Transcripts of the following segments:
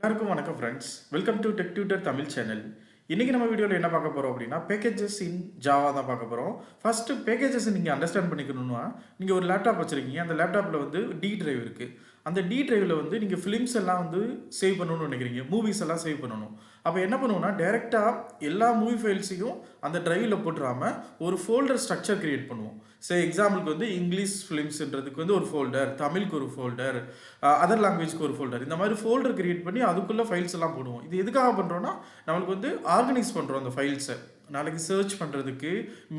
எல்லாருக்கும் வணக்கம் friends. Welcome to tech tutor Tamil channel. இன்னைக்கு நம்ம வீடியோவில் என்ன பார்க்க போறோம் அப்படின்னா பேக்கேஜஸ் இன் ஜாவா தான் பார்க்க போறோம். ஃபர்ஸ்ட் பேக்கேஜஸ் நீங்க அண்டர்ஸ்டாண்ட் பண்ணிக்கணும்னா நீங்க ஒரு லேப்டாப் வச்சிருக்கீங்க. அந்த லேப்டாப்ல வந்து டி டிரைவ் இருக்கு. அந்த டி டிரைவ்ல வந்து நீங்க ஃபிலிம்ஸ் எல்லாம் வந்து சேவ் பண்ணணும்னு நினைக்கிறீங்க. மூவிஸ் எல்லாம் சேவ் பண்ணணும். அப்போ என்ன பண்ணுவோம்னா டைரக்டா எல்லா மூவி ஃபைல்ஸையும் அந்த டிரைவ்ல போட்டுறாம ஒரு ஃபோல்டர் ஸ்ட்ரக்சர் கிரியேட் பண்ணுவோம். எக்ஸாம்பிளுக்கு வந்து இங்கிலீஷ் ஃபிலிம்ஸ்ன்றதுக்கு வந்து ஒரு ஃபோல்டர், தமிழுக்கு ஒரு ஃபோல்டர், அதர் லாங்குவேஜ்க்கு ஒரு ஃபோல்டர், இந்த மாதிரி ஃபோல்டர் கிரியேட் பண்ணி அதுக்குள்ள ஃபைல்ஸ் எல்லாம் போடுவோம். இது எதுக்காக பண்றோம்னா நம்மளுக்கு வந்து ஆர்கனைஸ் பண்றோம் அந்த ஃபைல்ஸை. நாளைக்கு சர்ச் பண்ணுறதுக்கு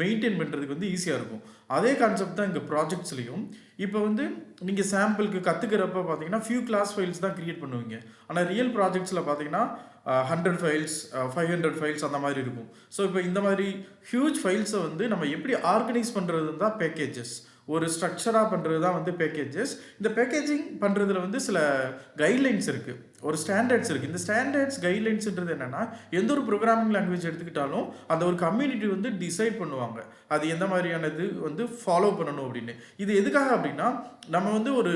மெயின்டைன் பண்ணுறதுக்கு வந்து ஈஸியாக இருக்கும். அதே கான்செப்ட் தான் இங்கே ப்ராஜெக்ட்ஸ்லையும். இப்போ வந்து நீங்கள் சாம்பிளுக்கு கற்றுக்கிறப்ப பார்த்தீங்கன்னா ஃபியூ கிளாஸ் ஃபைல்ஸ் தான் கிரியேட் பண்ணுவீங்க. ஆனால் ரியல் ப்ராஜெக்ட்ஸில் பார்த்தீங்கன்னா 100 ஃபைல்ஸ், 500 ஃபைல்ஸ் அந்த மாதிரி இருக்கும். ஸோ இப்போ இந்த மாதிரி ஹியூஜ் ஃபைல்ஸை வந்து நம்ம எப்படி ஆர்கனைஸ் பண்ணுறது தான் பேக்கேஜஸ். ஒரு ஸ்ட்ரக்சராக பண்ணுறது தான் வந்து பேக்கேஜஸ். இந்த பேக்கேஜிங் பண்ணுறதுல வந்து சில கைட்லைன்ஸ் இருக்குது, ஒரு ஸ்டாண்டர்ட்ஸ் இருக்குது. இந்த ஸ்டாண்டர்ட்ஸ் கைட்லைன்ஸ்ன்றது என்னென்னா எந்த ஒரு ப்ரோக்ராமிங் லாங்குவேஜ் எடுத்துக்கிட்டாலும் அந்த ஒரு கம்யூனிட்டி வந்து டிசைட் பண்ணுவாங்க அது எந்த மாதிரியானது வந்து ஃபாலோ பண்ணணும் அப்படின்னு. இது எதுக்காக அப்படின்னா நம்ம வந்து ஒரு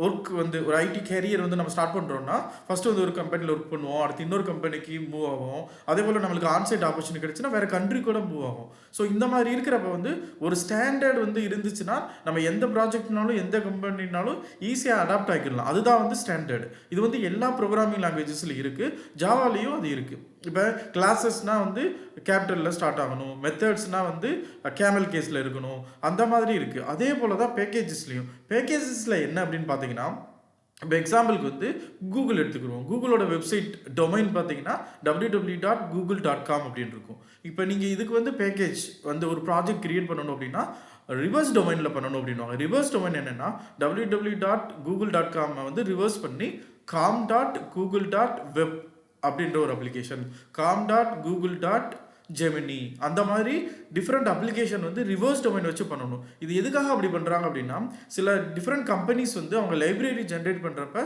ஒர்க் வந்து ஒரு ஐடி கேரியர் வந்து நம்ம ஸ்டார்ட் பண்ணுறோம்னா ஃபர்ஸ்ட் வந்து ஒரு கம்பெனியில் ஒர்க் பண்ணுவோம், அடுத்து இன்னொரு கம்பெனிக்கு மூவ் ஆகும். அதே போல் நம்மளுக்கு ஆன்சைட் ஆப்பர்ச்சுனிட்டி கிடைச்சுன்னா வேறு கண்ட்ரி கூட மூவ் ஆகும். ஸோ இந்த மாதிரி இருக்கிறப்ப வந்து ஒரு ஸ்டாண்டர்ட் வந்து இருந்துச்சுன்னா நம்ம எந்த ப்ராஜெக்ட்னாலும் எந்த கம்பெனினாலும் ஈஸியாக அடாப்ட் ஆகிக்கலாம். அதுதான் வந்து ஸ்டாண்டர்ட். இது வந்து எல்லா ப்ரோக்ராமிங் லாங்குவேஜஸ்லையும் இருக்குது, ஜாவாலையும் அது இருக்குது. இப்போ கிளாஸஸ்னால் வந்து கேபிட்டலில் ஸ்டார்ட் ஆகணும், மெத்தட்ஸ்னால் வந்து கேமல் கேஸில் இருக்கணும், அந்த மாதிரி இருக்குது. அதே போல் தான் பேக்கேஜஸ்லையும். பேக்கேஜஸில் என்ன அப்படின்னு பார்த்தீங்கன்னா இப்போ எக்ஸாம்பிளுக்கு வந்து கூகுள் எடுத்துக்கிறோம். கூகுளோட வெப்சைட் டொமைன் பார்த்தீங்கன்னா www.google.com அப்படின்னு இருக்கும். இப்போ நீங்கள் இதுக்கு வந்து பேக்கேஜ் வந்து ஒரு ப்ராஜெக்ட் கிரியேட் பண்ணணும் அப்படின்னா ரிவர்ஸ் டொமைனில் பண்ணணும் அப்படின்வாங்க. ரிவர்ஸ் டொமைன் என்னென்னா www.google.com வந்து ரிவர்ஸ் பண்ணி com.google.web அப்படின்ற ஒரு அப்ளிகேஷன், com.google.gemini அந்த மாதிரி டிஃப்ரெண்ட் அப்ளிகேஷன் வந்து ரிவர்ஸ் டொமைன் வச்சு பண்ணணும். இது எதுக்காக அப்படி பண்ணுறாங்க அப்படின்னா சில டிஃப்ரெண்ட் கம்பெனிஸ் வந்து அவங்க லைப்ரரி ஜென்ரேட் பண்ணுறப்ப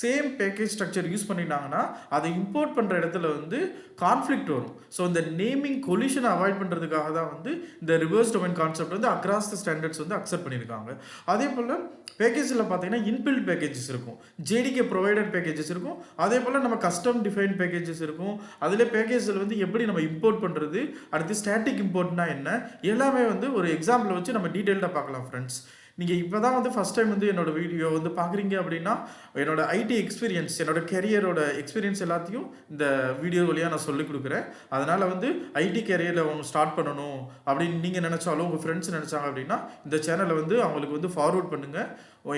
சேம் பேக்கேஜ் ஸ்ட்ரக்சர் யூஸ் பண்ணிட்டாங்கன்னா அதை இம்போர்ட் பண்ணுற இடத்துல வந்து கான்ஃப்ளிக்ட் வரும். ஸோ இந்த நேமிங் கொலிஷனை அவாய்ட் பண்ணுறதுக்காக தான் வந்து இந்த ரிவர்ஸ் டொமைன் கான்செப்ட் வந்து அக்ராஸ் த ஸ்டாண்டர்ட்ஸ் வந்து அக்செப்ட் பண்ணியிருக்காங்க. அதே போல் பேக்கேஜில் பார்த்தீங்கன்னா இன்பில்ட் பேக்கேஜஸ் இருக்கும், ஜேடிகே ப்ரொவைடட் பேக்கேஜஸ் இருக்கும், அதே போல் நம்ம கஸ்டம் டிஃபைன் பேக்கேஜஸ் இருக்கும். அதில் பேக்கேஜில் வந்து எப்படி நம்ம இம்போர்ட் பண்ணுறது, அடுத்து ஸ்டாட்டிக் இம்போர்ட்னா என்ன, எல்லாமே வந்து ஒரு எக்ஸாம்பிள் வச்சு நம்ம டீட்டெயில்டாக பார்க்கலாம் ஃப்ரெண்ட்ஸ். நீங்கள் இப்போ தான் வந்து ஃபஸ்ட் டைம் வந்து என்னோடய வீடியோ வந்து பார்க்குறீங்க அப்படின்னா என்னோடய ஐடி எக்ஸ்பீரியன்ஸ், என்னோடய கெரியரோட எக்ஸ்பீரியன்ஸ் எல்லாத்தையும் இந்த வீடியோ வழியாக நான் சொல்லிக் கொடுக்குறேன். அதனால் வந்து ஐடி கெரியரில் ஒன்று ஸ்டார்ட் பண்ணணும் அப்படின்னு நீங்கள் நினச்சாலும் உங்கள் ஃப்ரெண்ட்ஸ் நினச்சாங்க அப்படின்னா இந்த சேனலை வந்து அவங்களுக்கு வந்து ஃபார்வர்ட் பண்ணுங்கள்.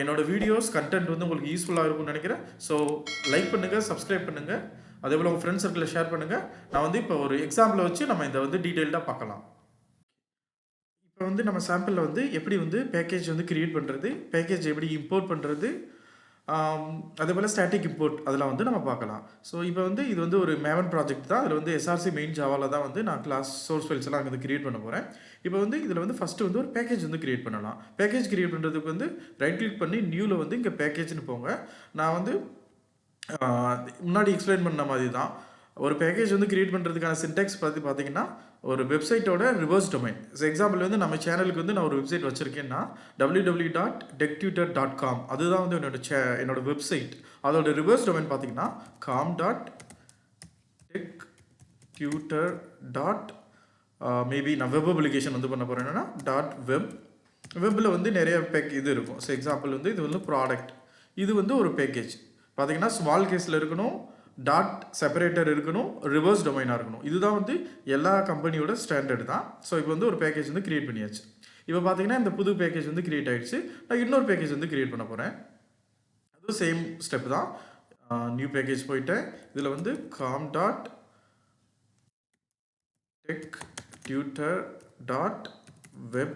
என்னோடய வீடியோஸ் கண்டென்ட் வந்து உங்களுக்கு யூஸ்ஃபுல்லாக இருக்கும்னு நினைக்கிறேன். ஸோ லைக் பண்ணுங்கள், சப்ஸ்கிரைப் பண்ணுங்கள், அதே போல் உங்கள் ஃப்ரெண்ட்ஸ் சர்க்கிளில் ஷேர் பண்ணுங்கள். நான் வந்து இப்போ ஒரு எக்ஸாம்பிளை வச்சு நம்ம இதை வந்து டீட்டெயில்டாக பார்க்கலாம். இப்போ வந்து நம்ம சாம்பிளில் வந்து எப்படி வந்து பேக்கேஜ் வந்து கிரியேட் பண்ணுறது, பேக்கேஜ் எப்படி இம்போர்ட் பண்ணுறது, அதே போல் ஸ்டாட்டிக் இம்போர்ட் அதெல்லாம் வந்து நம்ம பார்க்கலாம். ஸோ இப்போ வந்து இது வந்து ஒரு மேவன் ப்ராஜெக்ட் தான். அதில் வந்து எஸ்ஆர்சி மெயின் ஜாவாவில் தான் வந்து நான் கிளாஸ் சோர்ஸ் ஃபைல்ஸ் எல்லாம் வந்து கிரியேட் பண்ண போகிறேன். இப்போ வந்து இதில் வந்து ஃபஸ்ட்டு வந்து ஒரு பேக்கேஜ் வந்து கிரியேட் பண்ணலாம். பேக்கேஜ் கிரியேட் பண்ணுறதுக்கு வந்து ரைட் கிளிக் பண்ணி நியூவில் வந்து இங்கே பேக்கேஜ்னு போங்க. நான் வந்து முன்னாடி எக்ஸ்பிளைன் பண்ண மாதிரி தான் ஒரு பேக்கேஜ் வந்து கிரியேட் பண்ணுறதுக்கான சின்டெக்ஸ் பார்த்தீங்கன்னா ஒரு வெப்சைட்டோட ரிவர்ஸ் டொமைன். எக்ஸாம்பிள் வந்து நம்ம சேனலுக்கு வந்து நான் ஒரு வெப்சைட் வச்சுருக்கேன்னா www.techtutor.com அதுதான் வந்து என்னோட வெப்சைட். அதோட ரிவர்ஸ் டொமைன் பார்த்தீங்கன்னா com.techtutor. மேபி நான் வெப் அப்ளிகேஷன் வந்து பண்ண போகிறேன் என்னன்னா .web. வெப்பில் வந்து நிறைய இது இருக்கும். எக்ஸாம்பிள் வந்து இது வந்து ப்ராடக்ட், இது வந்து ஒரு பேக்கேஜ் பார்த்தீங்கன்னா ஸ்மால் கேஸில் இருக்கணும், டாட் செப்பரேட்டர் இருக்கணும், ரிவர்ஸ் டொமைனாக இருக்கணும். இதுதான் வந்து எல்லா கம்பெனியோட ஸ்டாண்டர்ட் தான். ஸோ இப்போ வந்து ஒரு பேக்கேஜ் வந்து கிரியேட் பண்ணியாச்சு. இப்போ பார்த்தீங்கன்னா இந்த புது பேக்கேஜ் வந்து கிரியேட் ஆகிடுச்சு. நான் இன்னொரு பேக்கேஜ் வந்து கிரியேட் பண்ண போகிறேன். அதுவும் சேம் ஸ்டெப் தான். நியூ பேக்கேஜ் போயிட்டேன். இதில் வந்து com.techtutor.web.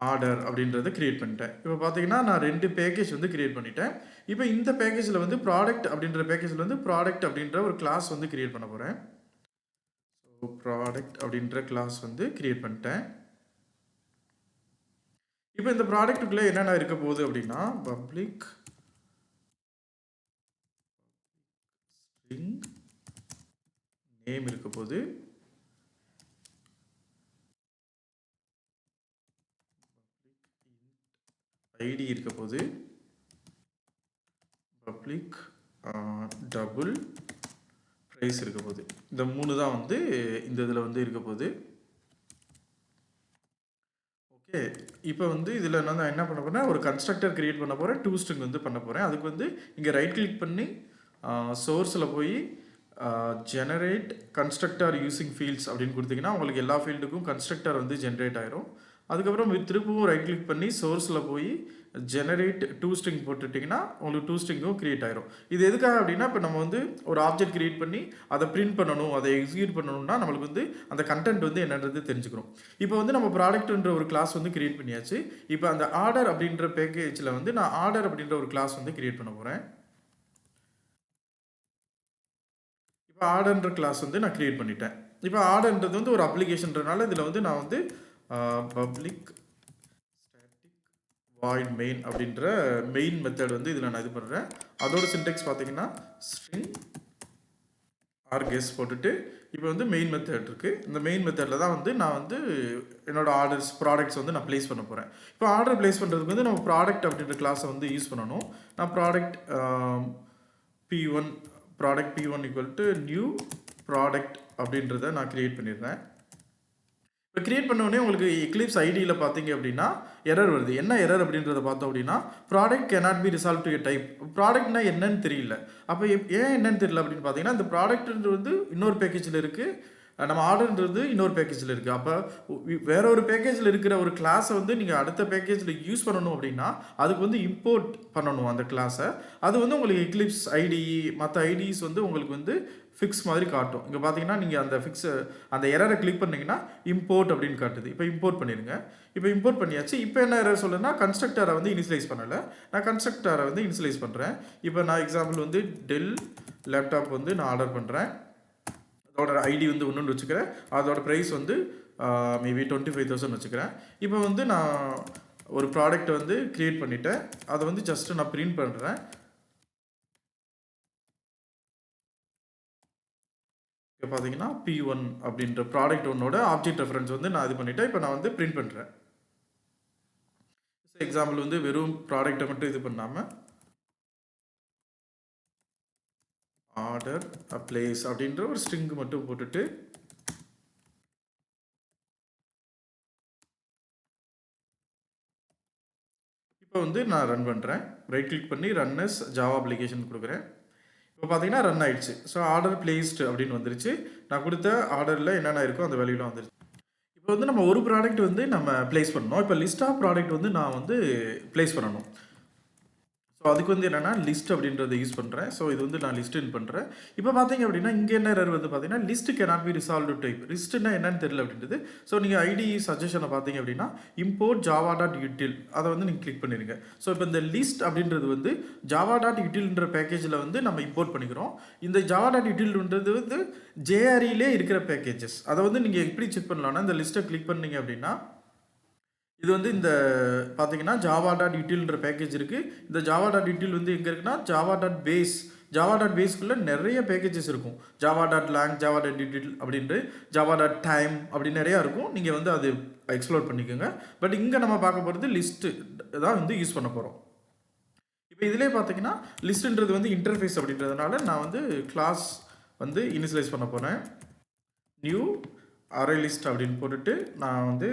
ஆர்டர் அப்படின்றத கிரியேட் பண்ணிட்டேன். இப்போ பார்த்தீங்கன்னா நான் 2 பேக்கேஜ் வந்து கிரியேட் பண்ணிட்டேன். இப்போ இந்த பேக்கேஜில் வந்து ப்ராடக்ட் அப்படின்ற பேக்கேஜில் வந்து ப்ராடக்ட் அப்படின்ற ஒரு கிளாஸ் வந்து கிரியேட் பண்ண போகிறேன். ஸோ ப்ராடக்ட் அப்படின்ற கிளாஸ் வந்து கிரியேட் பண்ணிட்டேன். இப்போ இந்த ப்ராடக்ட்டுக்குள்ளே என்னென்ன இருக்க போகுது அப்படின்னா பப்ளிக் ஸ்ட்ரிங் நேம் இருக்க போகுது, ஐடி இருக்க போகுது, பப்ளிக் டபுள் ப்ரைஸ் இருக்க போகுது. இந்த 3 தான் வந்து இந்த இதில் வந்து இருக்க போகுது. ஓகே, இப்போ வந்து இதில் நான் என்ன பண்ண போகிறேன், ஒரு கன்ஸ்ட்ரக்டர் கிரியேட் பண்ண போகிறேன், டூ ஸ்ட்ரிங் வந்து பண்ண போகிறேன். அதுக்கு வந்து இங்கே ரைட் கிளிக் பண்ணி சோர்ஸில் போய் ஜெனரேட் கன்ஸ்ட்ரக்டர் யூசிங் ஃபீல்ட்ஸ் அப்படின்னு கொடுத்தீங்கன்னா உங்களுக்கு எல்லா ஃபீல்டுக்கும் கன்ஸ்ட்ரக்டர் வந்து ஜென்ரேட் ஆயிரும். அதுக்கப்புறம் திருப்பவும் ரைட் கிளிக் பண்ணி சோர்ஸில் போய் ஜெனரேட் டூ ஸ்ட்ரிங் போட்டுட்டிங்கன்னா உங்களுக்கு டூ ஸ்ட்ரிங்கும் கிரியேட் ஆயிரும். இது எதுக்காக அப்படின்னா, இப்போ நம்ம வந்து ஒரு ஆப்ஜெக்ட் கிரியேட் பண்ணி அதை பிரிண்ட் பண்ணணும், அதை எக்ஸிக்யூட் பண்ணணும்னா நம்மளுக்கு வந்து அந்த கண்டென்ட் வந்து என்னன்றது தெரிஞ்சுக்கிறோம். இப்போ வந்து நம்ம ப்ராடக்ட்ன்ற ஒரு கிளாஸ் வந்து கிரியேட் பண்ணியாச்சு. இப்போ அந்த ஆர்டர் அப்படின்ற பேக்கேஜில் வந்து நான் ஆர்டர் அப்படின்ற ஒரு கிளாஸ் வந்து கிரியேட் பண்ண போகிறேன். இப்போ ஆர்டர்ன்ற கிளாஸ் வந்து நான் கிரியேட் பண்ணிட்டேன். இப்போ ஆர்டர்ன்றது வந்து ஒரு அப்ளிகேஷன்றனால இதில் வந்து நான் வந்து பப்ளிக் வாய்ட் மெயின் அப்படின்ற மெயின் மெத்தட் வந்து இதில் நான் இது பண்ணுறேன். அதோட சின்டெக்ஸ் பார்த்தீங்கன்னா ஸ்ட்ரிங் ஆர் கெஸ் போட்டுட்டு இப்போ வந்து மெயின் மெத்தட் இருக்குது. இந்த மெயின் மெத்தடில் தான் வந்து நான் வந்து என்னோட ஆர்டர்ஸ் ப்ராடக்ட்ஸ் வந்து நான் ப்ளேஸ் பண்ண போகிறேன். இப்போ ஆர்டர் ப்ளேஸ் பண்ணுறதுக்கு வந்து நம்ம ப்ராடக்ட் அப்படின்ற கிளாஸை வந்து யூஸ் பண்ணணும். நான் product P1 product P1 equal to new product அப்படின்றத நான் கிரியேட் பண்ணிடுறேன். இப்போ கிரியேட் பண்ணோடனே உங்களுக்கு எக்லிப்ஸ் ஐடியில் பார்த்தீங்க அப்படின்னா எரர் வருது. என்ன எரர் அப்படின்றத பார்த்தோம் அப்படின்னா, product cannot be resolved to a type. ப்ராடக்ட்னா என்னன்னு தெரியல. அப்போ ஏன் என்னன்னு தெரியல அப்படின்னு பார்த்தீங்கன்னா, இந்த ப்ராடக்ட்ன்றது வந்து இன்னொரு பேக்கேஜில் இருக்குது, நம்ம ஆர்டர்ன்றது இன்னொரு பேக்கேஜில் இருக்குது. அப்போ வேற ஒரு பேக்கேஜில் இருக்கிற ஒரு கிளாஸை வந்து நீங்கள் அடுத்த பேக்கேஜில் யூஸ் பண்ணணும் அப்படின்னா அதுக்கு வந்து இம்போர்ட் பண்ணணும் அந்த கிளாஸை. அது வந்து உங்களுக்கு எக்லிப்ஸ் ஐடி மற்ற ஐடிஸ் வந்து உங்களுக்கு வந்து ஃபிக்ஸ் மாதிரி காட்டும். இங்கே பார்த்தீங்கன்னா நீங்கள் அந்த எரரை கிளிக் பண்ணிங்கன்னா இம்போர்ட் அப்படின்னு காட்டுது. இப்போ இம்போர்ட் பண்ணிடுங்க. இப்போ இம்போர்ட் பண்ணியாச்சு. இப்போ என்ன எரர் சொல்லுன்னா, கன்ஸ்ட்ரக்டரை வந்து இனிஷியலைஸ் பண்ணலை. நான் கன்ஸ்ட்ரக்டரை வந்து இனிஷியலைஸ் பண்ணுறேன். இப்போ நான் எக்ஸாம்பிள் வந்து டெல் லேப்டாப் வந்து நான் ஆர்டர் பண்ணுறேன். அதோட ஐடி வந்து ஒன்று வச்சுக்கிறேன். அதோட ப்ரைஸ் வந்து மேபி 25,000 வச்சுக்கிறேன். இப்போ வந்து நான் ஒரு ப்ராடக்ட் வந்து க்ரியேட் பண்ணிவிட்டேன். அதை வந்து ஜஸ்ட்டு நான் பிரிண்ட் பண்ணுறேன். இப்போ பார்த்தீங்கன்னா P1 அப்படின்ற ப்ராடக்ட் ஒன்னோட ஆப்ஜெக்ட் ரெஃபரன்ஸ் வந்து நான் இது பண்ணிவிட்டேன். இப்போ நான் வந்து பிரிண்ட் பண்ணுறேன். எக்ஸாம்பிள் வந்து வெறும் ப்ராடக்டை மட்டும் இது பண்ணாமல் ஆர்டர் பிளேஸ் அப்படின்ற ஒரு ஸ்ட்ரிங் மட்டும் போட்டுட்டு இப்போ வந்து நான் ரன் பண்ணுறேன். ரைட் கிளிக் பண்ணி ரன் அஸ் ஜாவா அப்ளிகேஷன் கொடுக்குறேன். இப்போ பார்த்தீங்கன்னா ரன் ஆயிடுச்சு. ஸோ ஆர்டர் பிளேஸ்டு அப்படின்னு வந்துருச்சு. நான் கொடுத்த ஆர்டரில் என்னென்ன இருக்கோ அந்த வேல்யூலாம் வந்துருச்சு. இப்போ வந்து நம்ம ஒரு ப்ராடக்ட் வந்து நம்ம பிளேஸ் பண்ணணும். இப்போ லிஸ்ட் ஆஃப் ப்ராடக்ட் வந்து நான் வந்து பிளேஸ் பண்ணணும். ஸோ அதுக்கு வந்து என்னென்னா லிஸ்ட் அப்படின்றத யூஸ் பண்ணுறேன். ஸோ இது வந்து நான் லிஸ்ட் இன் பண்ணுறேன். இப்போ பார்த்தீங்க அப்படின்னா இங்கே என்ன எரர் வந்து பார்த்தீங்கன்னா list cannot be resolved to type. லிஸ்ட்னா என்னன்னு தெரியல அப்படின்றது. ஸோ நீங்கள் ஐடி சஜஷனை பார்த்தீங்க அப்படின்னா import java.util அதை வந்து நீங்கள் கிளிக் பண்ணிடுங்க. ஸோ இப்போ இந்த லிஸ்ட் அப்படின்றது வந்து java.utilன்ற பேக்கேஜில் வந்து நம்ம இம்போர்ட் பண்ணிக்கிறோம். இந்த java.utilன்றது வந்து JREலே இருக்கிற பேக்கேஜஸ். அதை வந்து நீங்கள் எப்படி செக் பண்ணலாம்னா, இந்த லிஸ்ட்டை கிளிக் பண்ணீங்க அப்படின்னா இது வந்து இந்த பார்த்தீங்கன்னா java.utilன்ற பேக்கேஜ் இருக்குது. இந்த java.util வந்து எங்கே இருக்குன்னா java.base நிறைய பேக்கேஜஸ் இருக்கும். java.lang java.util அப்படின்ட்டு java.time அப்படி நிறையா இருக்கும். நீங்கள் வந்து அது எக்ஸ்ப்ளோர் பண்ணிக்கோங்க. பட் இங்கே நம்ம பார்க்க போகிறது லிஸ்ட்டு தான் வந்து யூஸ் பண்ண போகிறோம். இப்போ இதிலே பார்த்தீங்கன்னா லிஸ்ட்டுன்றது வந்து இன்டர்ஃபேஸ் அப்படின்றதுனால நான் வந்து கிளாஸ் வந்து இனிஷியலைஸ் பண்ண போகிறேன். நியூ அரே லிஸ்ட் அப்படின்னு போட்டுட்டு நான் வந்து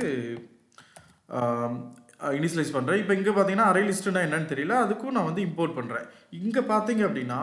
இனிஷியலைஸ் பண்ணுறேன். இப்போ இங்கே பார்த்தீங்கன்னா அரே லிஸ்ட்டுனா என்னன்னு தெரியல, அதுக்கும் நான் வந்து இம்போர்ட் பண்ணுறேன். இங்கே பார்த்தீங்க அப்படின்னா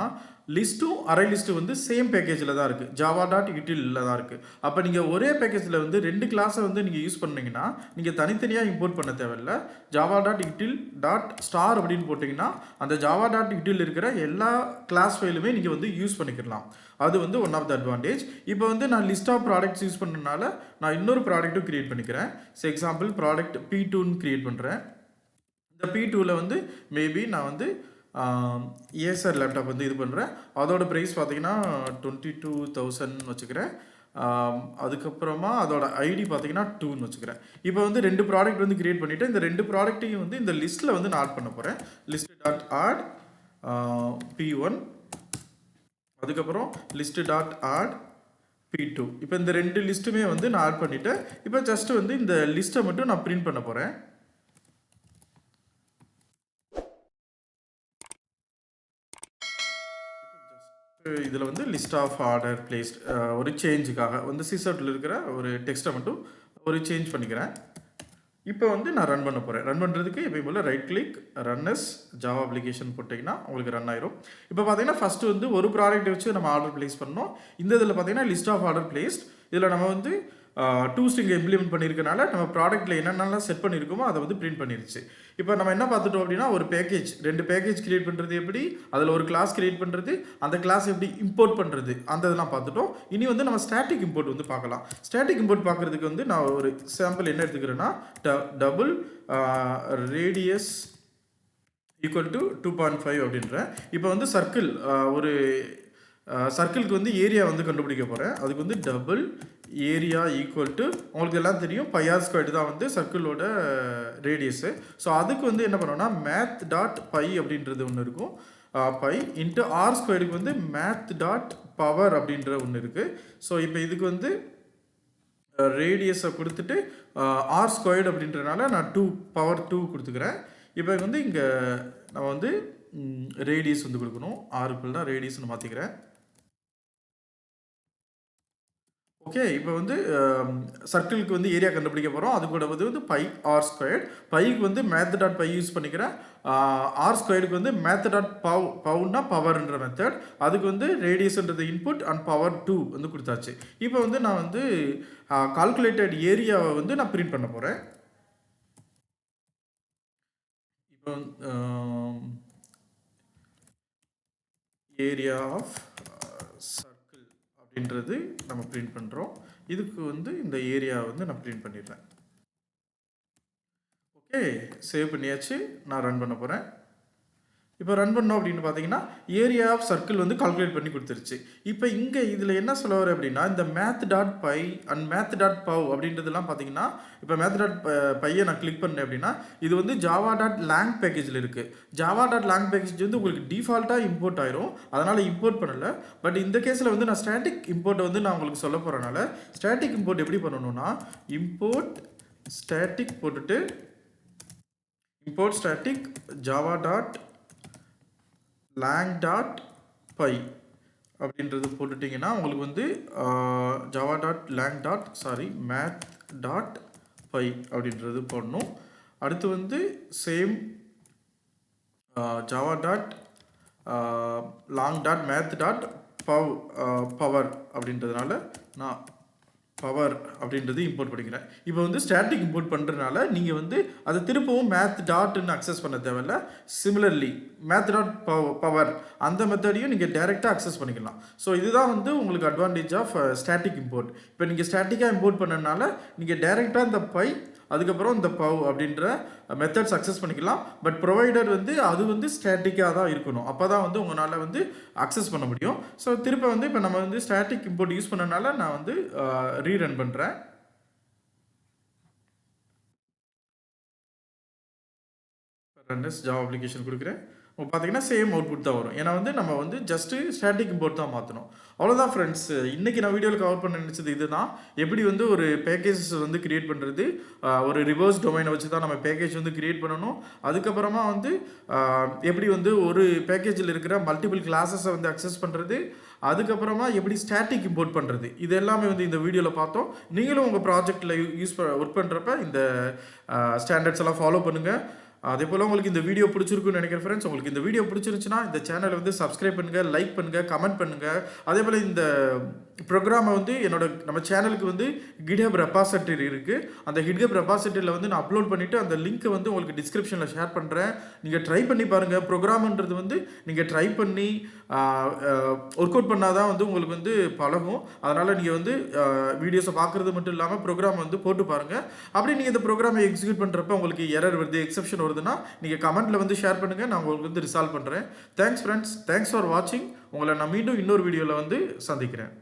லிஸ்ட்டும் அரே லிஸ்ட்டு வந்து சேம் பேக்கேஜில் தான் இருக்குது, java.utilல தான் இருக்குது. அப்போ நீங்கள் ஒரே பேக்கேஜில் வந்து ரெண்டு கிளாஸை வந்து நீங்கள் யூஸ் பண்ணீங்கன்னா நீங்கள் தனித்தனியாக இம்போர்ட் பண்ண தேவையில்லை. java.util.star அப்படின்னு போட்டிங்கன்னா அந்த java.util இருக்கிற எல்லா கிளாஸ் ஃபைலுமே நீங்கள் வந்து யூஸ் பண்ணிக்கலாம். அது வந்து ஒன் ஆஃப் த அட்வான்டேஜ். இப்போ வந்து நான் லிஸ்ட் ஆஃப் ப்ராடக்ட்ஸ் யூஸ் பண்ணனால நான் இன்னொரு ப்ராடக்ட்டும் கிரியேட் பண்ணிக்கிறேன். ஸோ எக்ஸாம்பிள் ப்ராடக்ட் P2ன்னு கிரியேட் பண்ணுறேன். இந்த P2வில் வந்து மேபி நான் வந்து ஏசர் லேப்டாப் வந்து இது பண்ணுறேன். அதோட ப்ரைஸ் பார்த்தீங்கன்னா 22,000 வச்சுக்கிறேன். அதுக்கப்புறமா அதோட ஐடி பார்த்தீங்கன்னா 2ன்னு வச்சுக்கிறேன். இப்போ வந்து ரெண்டு ப்ராடக்ட் வந்து கிரியேட் பண்ணிவிட்டு இந்த ரெண்டு ப்ராடக்ட்டையும் வந்து இந்த லிஸ்ட்டில் வந்து நான் ஆட் பண்ண போகிறேன். list.add P1 அதுக்கப்புறம் list.add P2. இப்போ இந்த ரெண்டு லிஸ்ட்டுமே வந்து நான் ஆட் பண்ணிவிட்டேன். இப்போ ஜஸ்ட் வந்து இந்த லிஸ்ட்டை மட்டும் நான் பிரிண்ட் பண்ண போகிறேன். இதில் வந்து லிஸ்ட் ஆஃப் ஆர்டர் பிளேஸ்ட் ஒரு சேஞ்சுக்காக வந்து சிசர்ட்டில் இருக்கிற ஒரு டெக்ஸ்ட்டை மட்டும் ஒரு சேஞ்ச் பண்ணிக்கிறேன். இப்போ வந்து நான் ரன் பண்ண போகிறேன். ரன் பண்ணுறதுக்கு எப்பயும் போல் right click run as Java application போட்டிங்கன்னா உங்களுக்கு ரன் ஆயிரும். இப்போ பார்த்தீங்கன்னா ஃபஸ்ட்டு வந்து ஒரு ப்ராடக்ட் வச்சு நம்ம ஆர்டர் பிளேஸ் பண்ணோம். இந்த இதில் பார்த்தீங்கன்னா லிஸ்ட் ஆஃப் ஆர்டர் பிளேஸ்ட். இதில் நம்ம வந்து டூ ஸ்ட்ரிங் இம்ப்ளிமெண்ட் பண்ணியிருக்கனால நம்ம ப்ராடக்ட்டில் என்னென்னலாம் செட் பண்ணியிருக்கோமோ அதை வந்து பிரிண்ட் பண்ணிருச்சு. இப்போ நம்ம என்ன பார்த்துட்டோம் அப்படின்னா ஒரு பேக்கேஜ் 2 பேக்கேஜ் கிரியேட் பண்ணுறது எப்படி, அதில் ஒரு கிளாஸ் கிரியேட் பண்ணுறது, அந்த கிளாஸ் எப்படி இம்போர்ட் பண்ணுறது அந்த இதெல்லாம் பார்த்துட்டோம். இனி வந்து நம்ம ஸ்டாட்டிக் இம்போர்ட் வந்து பார்க்கலாம். ஸ்டாட்டிக் இம்போர்ட் பார்க்குறதுக்கு வந்து நான் ஒரு சாம்பிள் என்ன எடுத்துக்கிறேன்னா டபுள் ரேடியஸ் ஈக்குவல் டு 2.5 அப்படின்றேன். இப்போ வந்து சர்க்கிள் ஒரு சர்க்கிளுக்கு வந்து ஏரியா வந்து கண்டுபிடிக்க போகிறேன். அதுக்கு வந்து டபுள் ஏரியா ஈக்குவல் டு உங்களுக்கு எல்லாம் தெரியும் பைஆர் ஸ்கொயர்டு தான் வந்து சர்க்கிளோட ரேடியஸு. ஸோ அதுக்கு வந்து என்ன பண்ணோம்னா மேத் டாட் பை அப்படின்றது ஒன்று இருக்கும். பை இன்ட்டு ஆர் ஸ்கொயருக்கு வந்து மேத் டாட் பவர் அப்படின்ற ஒன்று இருக்குது. ஸோ இப்போ இதுக்கு வந்து ரேடியஸை கொடுத்துட்டு ஆர் ஸ்கொயர்டு அப்படின்றனால நான் 2 பவர் 2 கொடுத்துக்கிறேன். இப்போ வந்து இங்கே நம்ம வந்து ரேடியஸ் வந்து கொடுக்கணும். ஆருக்குள்ள தான் ரேடியஸ்னு மாற்றிக்கிறேன். ஓகே, இப்போ வந்து சர்க்கிளுக்கு வந்து ஏரியா கண்டுபிடிக்க போகிறோம். அது கூட வந்து பை ஆர் ஸ்கொயர்ட். பைக்கு வந்து மேத் டாட் பை யூஸ் பண்ணிக்கிறேன். ஆர் ஸ்கொயருக்கு வந்து மேத் டாட் பவுன்னா பவர்ன்ற மெத்தட். அதுக்கு வந்து ரேடியஸ்ன்றது இன்புட் அண்ட் பவர் 2 வந்து கொடுத்தாச்சு. இப்போ வந்து நான் வந்து கால்குலேட்டட் ஏரியாவை வந்து நான் பிரிண்ட் பண்ண போகிறேன். இப்போ ஏரியா ஆஃப் சர்க்கிள் அப்படின்றது நம்ம பிரிண்ட் பண்ணுறோம். இதுக்கு வந்து இந்த ஏரியா வந்து நான் பிரிண்ட் பண்ணிடுறேன். ஓகே, சேவ் பண்ணியாச்சு. நான் ரன் பண்ண போகிறேன். இப்போ ரன் பண்ணோம் அப்படின்னு பார்த்தீங்கன்னா ஏரியா ஆஃப் சர்க்கிள் வந்து கால்குலேட் பண்ணி கொடுத்துருச்சு. இப்போ இங்கே இதில் என்ன சொல்ல வர அப்படின்னா இந்த math dot pi and math dot pow அப்படின்றதுலாம் பார்த்தீங்கன்னா இப்போ மேத் டாட் பையை நான் கிளிக் பண்ணேன் அப்படின்னா இது வந்து ஜாவா டாட் லேங் பேக்கேஜில் இருக்குது. ஜாவா டாட் லேங் பேக்கேஜ் வந்து உங்களுக்கு டிஃபால்ட்டாக இம்போர்ட் ஆயிரும். அதனால் இம்போர்ட் பண்ணலை. பட் இந்த கேஸில் வந்து நான் ஸ்டாட்டிக் இம்போர்ட்டை வந்து நான் உங்களுக்கு சொல்ல போகிறனால ஸ்டாட்டிக் இம்போர்ட் எப்படி பண்ணணும்னா இம்போர்ட் ஸ்டாட்டிக் போட்டுட்டு import static Java dot lang dot pi அப்படின்றது போட்டுட்டிங்கன்னா உங்களுக்கு வந்து Java dot lang dot math dot pi அப்படின்றது போடணும். அடுத்து வந்து same Java dot lang dot math dot power அப்படின்றதுனால நான் பவர் அப்படின்றது இம்போர்ட் பண்ணிக்கிறேன். இப்போ வந்து ஸ்டாட்டிக் இம்போர்ட் பண்ணுறதுனால நீங்கள் வந்து அதை திருப்பவும் மேத் டாட்னு அக்சஸ் பண்ண தேவையில்ல. சிமிலர்லி மேத் டாட் பவர் அந்த மெத்தடையும் நீங்கள் டைரெக்டாக அக்சஸ் பண்ணிக்கலாம். ஸோ இதுதான் வந்து உங்களுக்கு அட்வான்டேஜ் ஆஃப் ஸ்டாட்டிக் இம்போர்ட். இப்போ நீங்கள் ஸ்டாட்டிக்காக இம்போர்ட் பண்ணனால நீங்கள் டைரெக்டாக இந்த பை அதுக்கப்புறம் இந்த பவ் அப்படின்ற மெத்தட்ஸ் அக்சஸ் பண்ணிக்கலாம். பட் ப்ரொவைடர் வந்து அது வந்து ஸ்டாட்டிக்காக தான் இருக்கணும். அப்போ தான் வந்து உங்களால் வந்து அக்சஸ் பண்ண முடியும். ஸோ திருப்ப வந்து இப்போ நம்ம வந்து ஸ்டாட்டிக் இம்போர்ட் யூஸ் பண்ணனால நான் வந்து ரீரன் பண்ணுறேன். ரன்எஸ் ஜாவா அப்ளிகேஷன் கொடுக்குறேன். பார்த்தீங்கன்னா சேம் அவுட்புட் தான் வரும். ஏன்னா வந்து நம்ம வந்து ஜஸ்ட்டு ஸ்டாட்டிக் இம்போர்ட் தான் மாற்றணும். அவ்வளோதான் ஃப்ரெண்ட்ஸ். இன்றைக்கி நான் வீடியோவில் கவர் பண்ண நினச்சது இதுதான். எப்படி வந்து ஒரு பேக்கேஜஸ் வந்து கிரியேட் பண்ணுறது, ஒரு ரிவர்ஸ் டொமைனை வச்சு தான் நம்ம பேக்கேஜ் வந்து கிரியேட் பண்ணணும். அதுக்கப்புறமா வந்து எப்படி வந்து ஒரு பேக்கேஜில் இருக்கிற மல்டிபிள் கிளாஸஸை வந்து அக்சஸ் பண்ணுறது, அதுக்கப்புறமா எப்படி ஸ்டாட்டிக் இம்போர்ட் பண்ணுறது, இது எல்லாமே வந்து இந்த வீடியோவில் பார்த்தோம். நீங்களும் உங்கள் ப்ராஜெக்டில் ஒர்க் பண்ணுறப்ப இந்த ஸ்டாண்டர்ட்ஸ் எல்லாம் ஃபாலோ பண்ணுங்கள். அதே போல் உங்களுக்கு இந்த வீடியோ பிடிச்சிருக்குன்னு நினைக்கிறேன் ஃப்ரெண்ட்ஸ். உங்களுக்கு இந்த வீடியோ பிடிச்சிருந்துச்சுன்னா இந்த சேனலை வந்து சப்ஸ்கிரைப் பண்ணுங்கள், லைக் பண்ணுங்கள், கமெண்ட் பண்ணுங்கள். அதே போல் இந்த ப்ரோக்ராமை வந்து நம்ம சேனலுக்கு வந்து GitHub ரெபாசிட்டரி இருக்குது. அந்த GitHub ரெபாசிட்டரியில் வந்து நான் அப்லோட் பண்ணிவிட்டு அந்த லிங்க்கை வந்து உங்களுக்கு டிஸ்கிரிப்ஷனில் ஷேர் பண்ணுறேன். நீங்கள் ட்ரை பண்ணி பாருங்கள். ப்ரோக்ராம்ன்றது வந்து நீங்கள் ட்ரை பண்ணி ஒர்க் அவுட் பண்ணால் தான் வந்து உங்களுக்கு வந்து பழகும். அதனால் நீங்கள் வந்து வீடியோஸை பார்க்குறது மட்டும் இல்லாமல் ப்ரோக்ராம் வந்து போட்டு பாருங்கள். அப்படி நீங்கள் இந்த ப்ரோக்ராமை எக்ஸிக்யூட் பண்ணுறப்ப உங்களுக்கு எரர் வருது, எக்ஸெப்ஷன் வருதுன்னா நீங்கள் கமெண்ட்டில் வந்து ஷேர் பண்ணுங்கள். நான் உங்களுக்கு வந்து ரிசால்வ் பண்ணுறேன். Thanks friends. தேங்க்ஸ் ஃபார் வாட்சிங். உங்களை நான் மீண்டும் இன்னொரு வீடியோவில் வந்து சந்திக்கிறேன்.